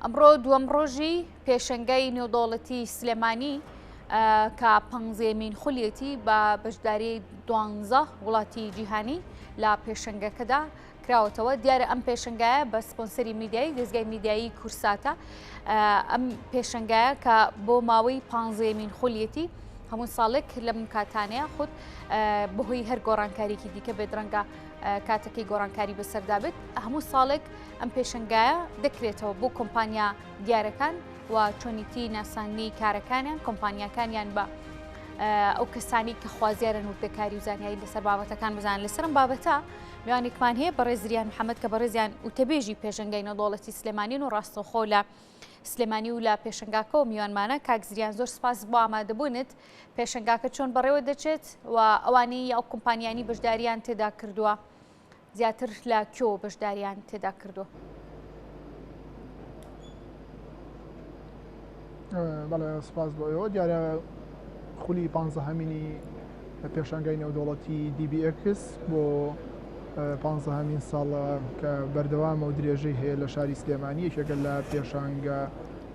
ئەمڕۆ دووەم ڕۆژی پێشەنگای نێودەوڵەتی سلێمانی کە پەنجەمین خولیەتی بە بەشداری 12 وڵاتی جیهانی لە پێشەنگەکەدا کراوەتەوە. دیارە ئەم پێشەنگایە بە سپۆنسەری میدیایی دەستگای میدیایی کورساتە. ئەم پێشەنگایە کە بۆ ماوەی پەنجەمین خولیەتی هەموو ساڵێک لەم کاتانەیە خودت بەهۆی هەر گۆڕانکاریکی دیکە بێت ڕەنگە کاتەکەی گۆڕانکاری بەسەردا بێت هەموو ساڵێک ئەم پێشەنگایە دەکرێتەوە بۆ کۆمپانیا دیارەکان و چۆنیتی ناسانی کارەکانیان کۆمپانیاکانیان بە ئەو کەسانی کە خوازیارن وردەکاری و زانیاری لەسەر بابەتەکان بزان لەسەرم بابەتە میوانێکمان هەیە بە ڕێزریان محەممەد کە بە ڕێزیان وتەبێژی پێشەنگای نێودەوڵەتی سلێمانین و ڕاستەوخۆ لە سلێمانی و لە پێشەنگاکەەوە میوانمانە کاکزریان زۆر سپاس بۆ ئامادەبوونت پێشەنگاکە چۆن بەڕێوە دەچێت و ئەوانەی ئەو کۆمپانیانی بەشداریان تێدا کردووە زیاتر لە کۆ بەشداریان تێدا کردووە. بەڵێ سپاس بۆ ئێوە دیارە خولی 15هەمینی پێشەنگای نێودەوڵەتی DBX بۆ 15هەمین ساڵە کە بەردەوامە و درێژەی هەیە لە شاری سلێمانی یەکێکە لە پێشانگە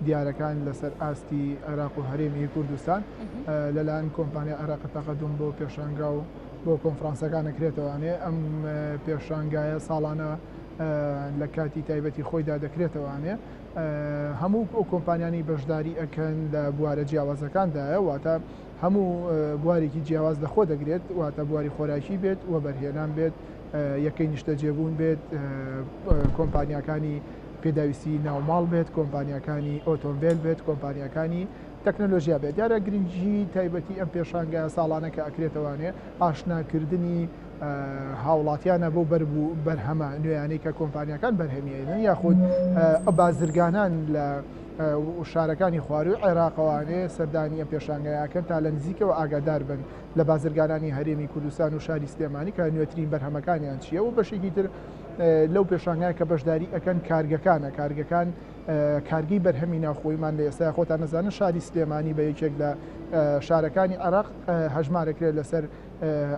دیارەکان لەسەر ئاستی عێراق و هەرێمی کوردستان لەلایەن کۆمپانیا عێراق تەقەدوم بۆ پێشانگا و بۆ کۆنفرانسەکان نەکرێتەوەوانێ ئەم پێشانگایە ساڵانە لە کاتی تایبەتی خۆیدا دەکرێتەوەوانێ هەموو ئەو کۆمپانیانی بەشداری ئەەکەن لە بوارە جیاوازەکاندایە واتە هەموو بوارێکی جیاواز لەخۆ دەگرێت واتە بواری خۆراکی بێت و بەرهێنان بێت یەکەی نیشتە جێبوون بێت کۆمپانیەکانی پێداویستی ناوماڵ بێت کۆمپانیەکانی ئۆتۆمبیل بێت کۆمپانیەکانی تەکنۆلۆژیا بێت دیارە گرنگجی تایبەتی ئەم پێشانگە ساڵانە کە ئەکرێتەوەوانێ ئاشناکردنی هاوڵاتیانە بۆ بەرهەمە نوێیانەی کە کۆمپانیەکان بەرهەمیێنن یاخود بازرگانان لە شارەکانی خواروی عێراقەوانێ سەردانی ئەم پێشانگەیەکەن تا لە نزیکەوە ئاگادار بن لە بازرگانانی هەرێمی کوردستان و شاری سلێمانی کە نوێترین بەرهەمەکانیان چییە و بەشێکی تر لەو پێشانگای کە بەشداری ئەەکەن کارگەکانە کارگەکان کارگی بەرهەمی ناوخۆیمان لە ئێستا خۆتان نەزانن شاری سلێمانی بە یەکێک لە شارەکانی عێراق هەژمارەکرێت لەسەر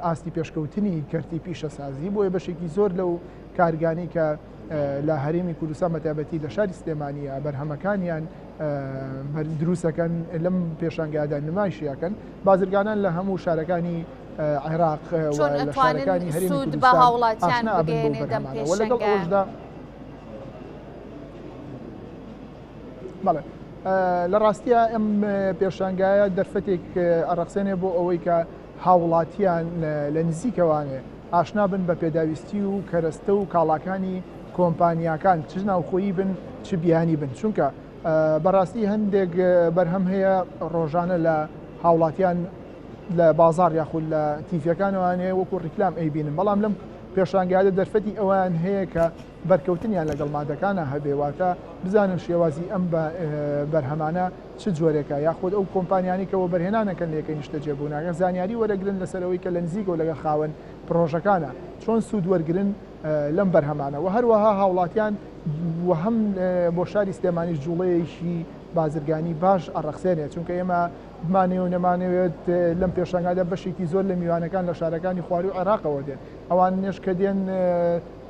ئاستی پێشکەوتنی کەرتی پیشەسازی بۆیە بەشێکی زۆر لەو کارگانی کە لە هەرێمی کوردستان بەتابەتی لە شاری سلێمانیە بەرهەمەکانیان دروستەکەن لەم پێشانگادا نمایشیەکەن بازرگانان لە هەموو شارەکانی عێراق لە شارەکانی هەرێمی کوردستان لەگەڵ ئەوەشدا بەڵێ لە ڕاستیە ئەم پێشانگایە دەرفەتێک ئەڕەخسێنێ بۆ ئەوەی کە هاوڵاتیان لە نزیکەوانێ ئاشنا بن بە پێداویستی و کەرەستە و کاڵاکانی کۆمپانیاکان چ ناوخۆیی بن چ بیانی بن چونکە بەڕاستی هەندێک بەرهەم هەیە ڕۆژانە لە هاوڵاتیان لە بازار یاخود لە تیفەکانەوانەیە وەکو ڕیکلام ئەیبینن بەڵام لەم پێشانگایە دەرفەتی ئەویان هەیە کە بەرکەوتنیان لەگەڵ مادەکانە هەبێواتە بزانن شێوازی ئەم بەرهەمانە چ جۆرێکە یاخود ئەو کۆمپانیانی کەەوە بەرهێنانەکەن لەکەی نیشتە جێبووناکە زانیاری وەرەگرن لەسەرەوەی کە لە نزیکەوە لەگە خاوەن پرۆژەکانە چۆن سوود وەرگرن لەم بەرهەمانە و هەروەها هاوڵاتیان هەم بۆ شاری سلێمانی جوڵەیەکی بازرگانی باش ئەڕەخسێنێت چونکە ئێمە بمانێ و نەمانەوێت لەم پێشانگادا بەشێکی زۆر لە میوانەکان لە شارەکانی خواری و عێراقەوە دێن ئەوان نێش کە دێن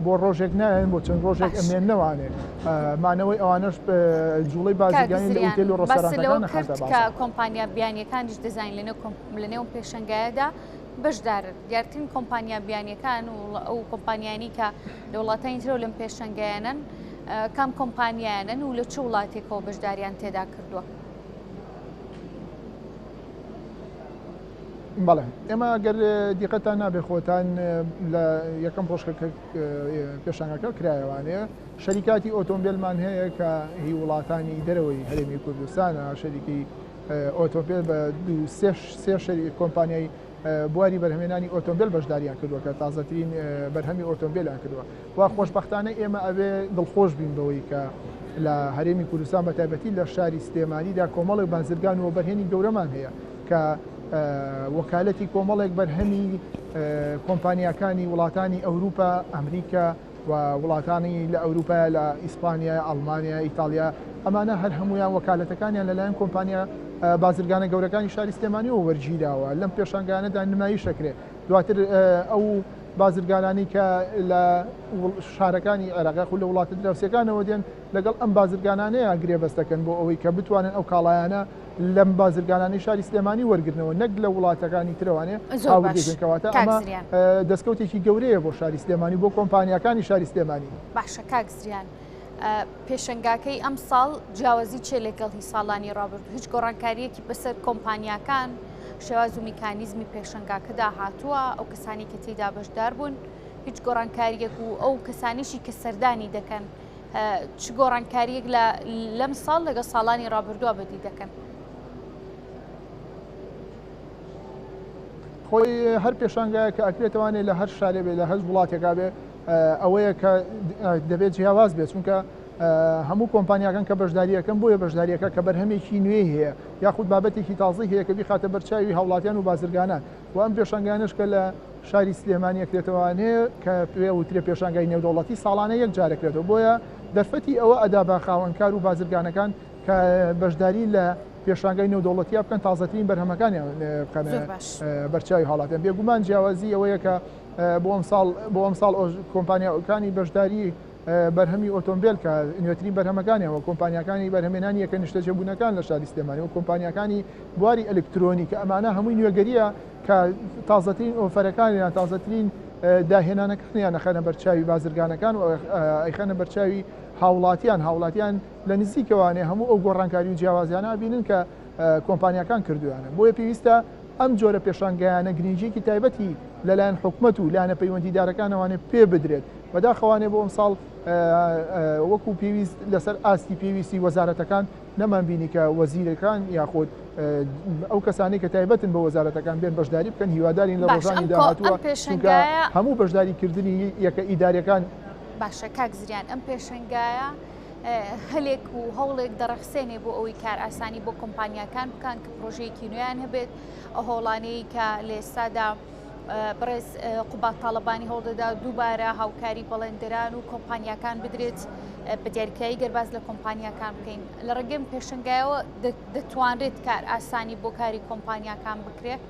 بۆ ڕۆژێک نایەن بۆ چەند ڕۆژێک ئەمێن نەوانێ مانەوەی ئەوانش جوڵەی بازرگانی لە ئوتێل و ڕۆستەرانەکان کە کۆمپانیا بیانیەکانیش دەزانین لەنێو پێشەنگایەدا بەشدارن دیارترین کۆمپانیا بیانیەکان و ئەو کۆمپانیانی کە لە وڵاتانی ترەوە لەم پێشەنگایانن کام کۆمپانیایانن و لە چه وڵاتێکەوە بەشداریان تێدا کردووە. بەڵێ ئێمە گەر دیقەتان نابێ خۆتان لە یەکەم ڕۆژکە پێشانگەکە کرایەوانەیە شەریکاتی ئۆتۆمبیلمان هەیە کە هی وڵاتانی دەرەوەی هەرێمی کوردستانە شەریکی ئۆتۆمبیل بە سێ شەریک کۆمپانیای بواری بەرهەمێنانی ئۆتۆمبیل بەشداریان کردووە کە تازەترین بەرهەمی ئۆتۆمبیلیان کردووە وا خۆشبەختانە ئێمە ئەوێ دڵخۆش بین بەوەی کە لە هەرێمی کوردستان بەتایبەتی لە شاری سلێمانیدا کۆمەڵی بازرگان و بەرهێنی گەورەمان هەیە کە وەکالەتی کۆمەڵێک بەرهەمی کۆمپانیەکانی وڵاتانی ئەوروپا ئەمریکا و وڵاتانی لە ئەوروپا لە ئیسپانیا ئەڵمانیا ئیتالیا ئەمانە هەر هەمویان وەکالەتەکانیان لەلایەن کۆمپانیا بازرگانە گەورەکانی شاری سلێمانی و وەرگیراوە لەم پێشانگانەدا نمایشەکرێت دواتر ئەو بازرگانانی کە لە شارەکانی عێراق خو لە وڵاتە دراوسەکانەوە دێن لەگەڵ ئەم بازرگانانەیە گرێبەستەکەن بۆ ئەوەی کە بتوانن ئەو کاڵایانە لەم بازرگانانی شاری سلێمانی وەرگرنەوە نەک لە وڵاتەکانی ترەوانێ هاوبگەکەواتە ئەمە دەستکەوتێکی گەورەیە بۆ شاری سلێمانی بۆ کۆمپانیەکانی شاری سلێمانی. باشە کاکزریان پێشنگاکەی ئەم ساڵ جیاوازی چێ لەگەڵی ساڵانی ڕابرد هیچ گۆڕانکاریەکی بەسەر کۆمپانیەکان شێواز و میکانیزمی پێشنگاکەدا هاتووە ئەو کەسانی کە تێدا بەشدار بوون هیچ گۆڕانکاریەک و ئەو کەسانیشی کە سەردانی دەکەن چ گۆڕانکاریەک لەم ساڵ لەگە ساڵانی ڕابردووە بەدی دەکەن. خۆی هەر پێشانگایە کە ئەکرێتوانێت لە هەر شارێ بێت لە هەر وڵاتێکا بێ ئەوەیە کە دەبێت جیاواز بێت چونکە هەموو کۆمپانیاکان کە بەشداریەکەم بۆیە بەشداریەکە کە بەرهەمێکی نوێ هەیە یاخود بابەتێکی تازی هەیە کە بیخاتە بەرچاوی هاوڵاتیان و بازرگانان و ئەم پێشانگانش کە لە شاری سلێمانی ئەکرێتەوانەیە کە پێ وترێ پێشانگای نێودەوڵەتی ساڵانە یەک جارەکرێتەوە بۆیە دەرفەتی ئەوە ئەدا بە خاوەنکار و بازرگانەکان کە بەشداری لە پێشانگای نێودەوڵەتی بکەن تازەترین بەرهەمەکانیان بکەنە بەرچاوی هاوڵاتیان بێگومان جیاوازی ئەوەیە کە بۆ ئەم ساڵ کۆمپانیاکانی بەشداری بەرهەمی ئۆتۆمبیل کە نوێترین بەرهەمەکانیەوە کۆمپانیەکانی بەرهەمێنانی یەکە نیشتەجێبوونەکان لە شاری سلێمانی و کۆمپانیەکانی بواری ئەلکترۆنی کە ئەمانە هەمووی نوێگەریە کە تازەترین ئۆفەرەکانیان تازەترین داهێنانەکانیان نەخەنە بەرچاوی بازرگانەکان و ئەیخەنە بەرچاوی هاوڵاتیان لە نزیکەوانێ هەموو ئەو گۆڕانکاری و جیاوازیانە بینن کە کۆمپانیەکان کردویانە بۆیە پێویستە ئەم جۆرە پێشانگایانە گرنگجێکی تایبەتی لەلایەن حکومەت و لایەنە پەیوەندیدارەکانەوانێ پێ بدرێت بەداخەوانێ بۆ ئەم ساڵ وەکو پێویست لەسەر ئاستی پێویستی وەزارەتەکان نەمان بینی کە وەزیرەکان یاخود ئەو کەسانی کە تایبەتن بە وەزارەتەکان بێن بەشداری بکەن هیوادارین لە ڕۆژانی داهاتووە چونکە هەموو بەشداریکردنی یەکە ئیدارەکان. باشە کاکزریان ئەم پێشنگایە هەلێک و هەوڵێک دەڕەخسێنێ بۆ ئەوەی کار ئاسانی بۆ کۆمپانیەکان بکەن کە پرۆژەیەکی نوێیان هەبێت ئەو هەوڵانەیە کە لە ئێستادا بڕێز قوبات تاڵەبانی هەوڵدەدا دووبارە هاوکاری بەڵێندەران و کۆمپانیەکان بدرێت بە دیاریکایی گەرباز لە کۆمپانیەکان بکەین لە ڕێگەم پێشنگایەوە دەتوانرێت کار ئاسانی بۆ کاری کۆمپانیەکان بکرێت.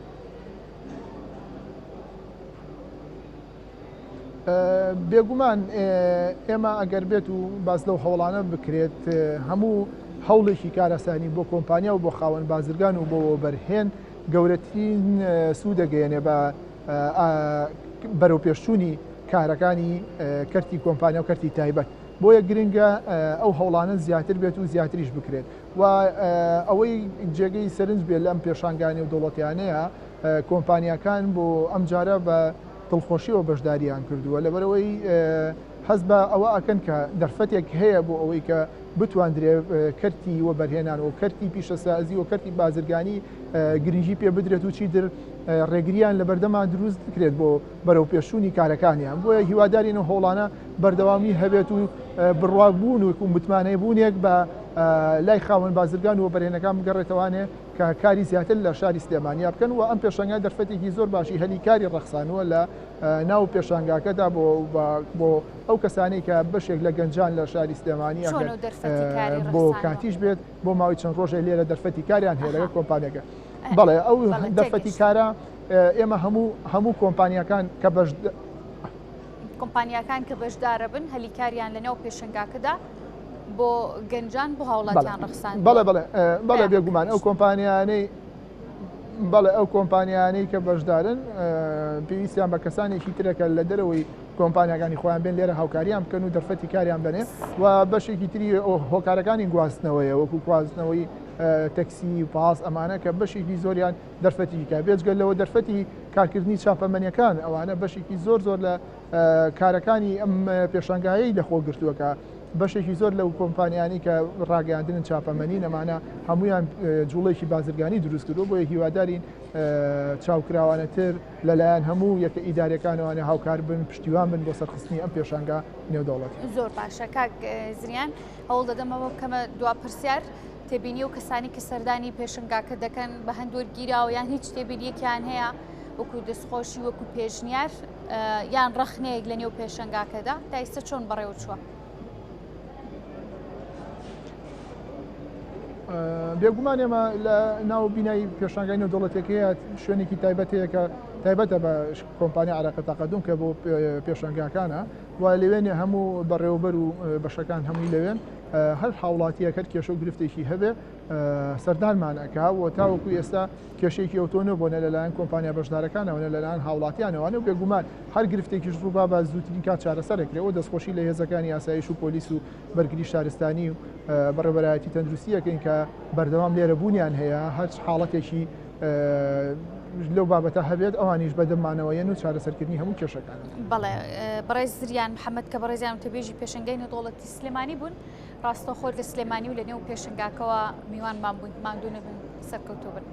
بێگومان ئێمە ئەگەر بێت و باز لەو هەوڵانە بکرێت هەموو هەوڵێکی کارەسانی بۆ کۆمپانیا و بۆ خاوەن بازرگان و بۆ بەرهێن گەورەترین سوودەگەیەنێ بە بەرەو پێشچوونی کارەکانی کەرتی کۆمپانیا و کەرتی تایبەت بۆیە گرنگە ئەو هەوڵانە زیاتر بێت و زیاتریش بکرێت و ئەوەی جێگەی سەرنج بێت لەم پێشانگانی و دەوڵەتیانەیە کۆمپانیەکان بۆ ئەم جارە بە دڵخۆشیەوە بەشداریان کردووە لەبەرەوەی حەز بە ئەوە ئەکەن کە دەرفەتێک هەیە بۆ ئەوەی کە بتواندرێ کەرتی وە بەرهێنان و کەرتی پیشەسازی و کەرتی بازرگانی گرنگی پێ بدرێت و چیتر ڕێگریان لە بەردەما دروست بکرێت بۆ بەرەو پێشوونی کارەکانیان بۆیە هیوادارین و هەوڵانە بەردەوامی هەبێت و بڕواابوون و متمانەی بوونێک بە لای خاوەن بازرگان و بەرهێنەکان بگەڕێتوانێ کە کاری زیاتر لە شاری سلێمانیا بکەن و ئەم پێشنگای دەرفەتێکی زۆر باشی هەلیکاری ڕەخسانوە لە ناو پێشانگاکەدا بۆ ئەو کەسانی کە بەشێک لە گەنجان لە شاری سلێمانی بۆ کاتیش بێت بۆ ماوەی چەند ڕۆژێ لێرە دەرفەتی کاریان هەیە لەگە کۆمپانیەکە. بەڵێ ئەو دەرفەتی کارە ئێمە هەموو کۆمپانیەکان کە کۆمپانیەکان کە بەشدارە بن هەلیکاریان لەناو پێشنگاکەدا بۆ گەنجان بۆ هاوڵاتیان ڕخسان. بەڵێ بێگومان ئەو کۆمپانیانەی بەڵێ ئەو کۆمپانیانەی کە بەشدارن پێویستیان بە کەسانێکی ترەکە لە دەرەوەی کۆمپانیەکانی خۆیان بێن لێرە هاوکاریان بکەن و دەرفەتی کاریان بنێ و بەشێکی تری هۆکارەکانی گواستنەوەیە وەکو گواستنەوەی تەکسی پاس ئەمانە کە بەشێکی زۆریان دەرفەتی کا بێجگەل لەوە دەرفەتی کارکردنی چاپەمەنیەکان ئەوانە بەشێکی زۆر لە کارەکانی ئەم پێشانگایەی لەخۆ گرتووەکە بەشێکی زۆر لەو کۆمپانیانی کە ڕاگەاندنن چاپەمەنی نەمانە هەمویان جوڵێکی بازرگانی دروست کردو بۆیە هیوادارین چاوکراوانەتر لەلایەن هەموو یەکە ئیدارەکانوانە هاوکار بن پشتیوان بن بۆ سەرخستنی ئەم پێشانگا نێودەوڵەت. زۆر باشە کاک زریان هەوڵ دەدەمەوە بکەمە دوا پرسیار تێبینی و کەسانی کە سەردانی پێشنگاکە دەکەن بە هەندوەرگیراوە یان هیچ تێبینیەکیان هەیە وەکو دەستخۆشی وەکو پێشنیار یان ڕەخنەیەک لە نێو پێشنگاکەدا تا ئێستا چۆن بەڕێوە چووە؟ بێگومان ئێمە لە ناو بینایی پێشانگای نێودەوڵەتیەکەیە شوێنێکی تایبەتەیە کە تایبەتە بە کۆمپانیا عراقە تەقەدوم کە بۆ پێشانگاکانە و لەوێنێ هەموو بەڕێوەبەر و بەشەکان هەمووی لەوێن هەر هاوڵاتیەکەت کێشە و گرفتێکی هەبێ سەردانمانەکە و تاوەکو ئێستا کێشێکی ئۆتۆنۆ بۆنە لەلایەن کۆمپانیا بەشدارەکانەوە لەلایەن هاوڵاتیانەوەوانە و بێگومان هەر گرفتێکیش ڕووبا بە زووترین کات چارەسەرەکرێەوە دەستخۆشی لە هێزەکانی یاسایش و پۆلیس و بەرگری شارستانی و بەڕێبەرایەتی تەندروستیەکەین کە بەردەوام لێرە بوونیان هەیە هەر حاڵەتێکی لەو بابەتە هەبێت ئەوانیش بەدەمانەوەیەن و چارەسەرکردنی هەموو کێشەکان. بەڵێ بەڕێز زریان محەممەد کە بەڕێزیان تەبێژی پێشنگای نێودەوڵەتی سلێمانی بوون ڕاستەخۆر لە سلێمانی و لە نێو پێشنگاکەوە میوانمان بوون ماندوو نەبن سەرکەوتۆ بن.